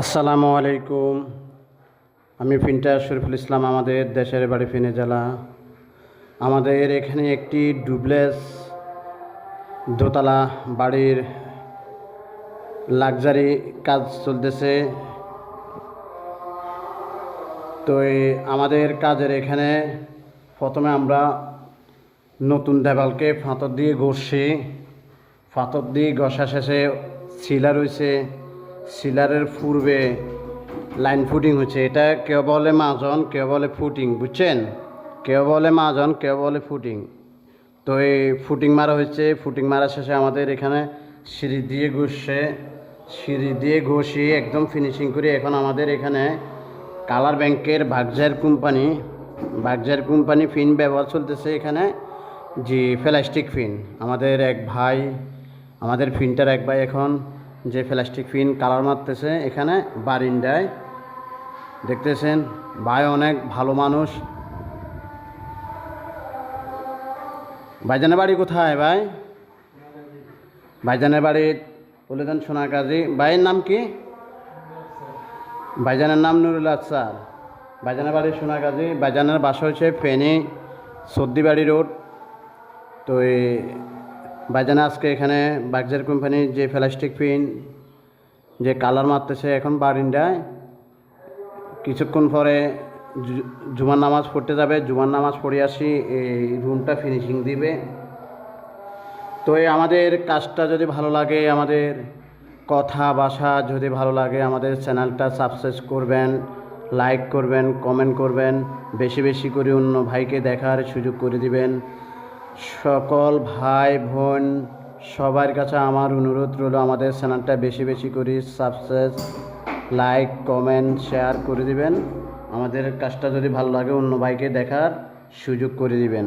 আসসালামু আলাইকুম। আমি প্রিন্টার শরীফুল ইসলাম। আমাদের দেশের বাড়ি ফেনী জেলা। আমাদের এখানে একটি ডুপ্লেক্স দোতলা বাড়ির লাক্সারি কাজ চলতেছে। তো আমাদের কাজের এখানে প্রথমে আমরা নতুন দেওয়ালকে ফাতর দিয়ে ঘষছি। ফাতর দিয়ে ঘষা শেষে সিলার হয়েছে। সিলারের পূর্বে লাইন ফুটিং হচ্ছে। এটা কেউ বলে মাজন, কেউ বলে ফুটিং, বুঝছেন? কেউ বলে মাজন, কেউ বলে ফুটিং। তো এই ফুটিং মারা হচ্ছে। ফুটিং মারা শেষে আমাদের এখানে সিঁড়ি দিয়ে ঘষছে। সিঁড়ি দিয়ে ঘষিয়ে একদম ফিনিশিং করে এখন আমাদের এখানে কালার ব্যাংকের বাগজার কোম্পানি ফিন ব্যবহার চলতেছে এখানে। যে প্লাস্টিক ফিন আমাদের ফিনটার এক ভাই এখন যে প্লাস্টিক ফিন কালার মারতেছে এখানে বারিন্দায়, দেখতেছেন। ভাই অনেক ভালো মানুষ। ভাইজানের বাড়ি কোথায় ভাই? ভাইজানের বাড়ি বলে দেন সোনাগাজী। ভাইয়ের নাম কি? ভাইজানের নাম নুরুল আফসার। ভাইজানের বাড়ি সোনাগাজী। ভাইজানের বাসা হচ্ছে ফেনী সর্দিবাড়ি রোড। তো এই ভাইজান আজকে এখানে বাগজার কোম্পানির যে প্লাস্টিক ফিন যে কালার মারতেছে এখন বারিন্দায়। কিছুক্ষণ পরে জুমার নামাজ পড়তে যাবে। জুমার নামাজ পড়ে আসি এই রুমটা ফিনিশিং দিবে। তো আমাদের কাজটা যদি ভালো লাগে, আমাদের কথা ভাষা যদি ভালো লাগে, আমাদের চ্যানেলটা সাবস্ক্রাইব করবেন, লাইক করবেন, কমেন্ট করবেন, বেশি বেশি করে অন্য ভাইকে দেখার সুযোগ করে দিবেন। সকল ভাই বোন সবার কাছে আমার অনুরোধ রইল, আমাদের চ্যানেলটা বেশি বেশি করে সাবস্ক্রাইব, লাইক, কমেন্ট, শেয়ার করে দিবেন। আমাদের কাজটা যদি ভালো লাগে অন্য ভাইকে দেখার সুযোগ করে দিবেন।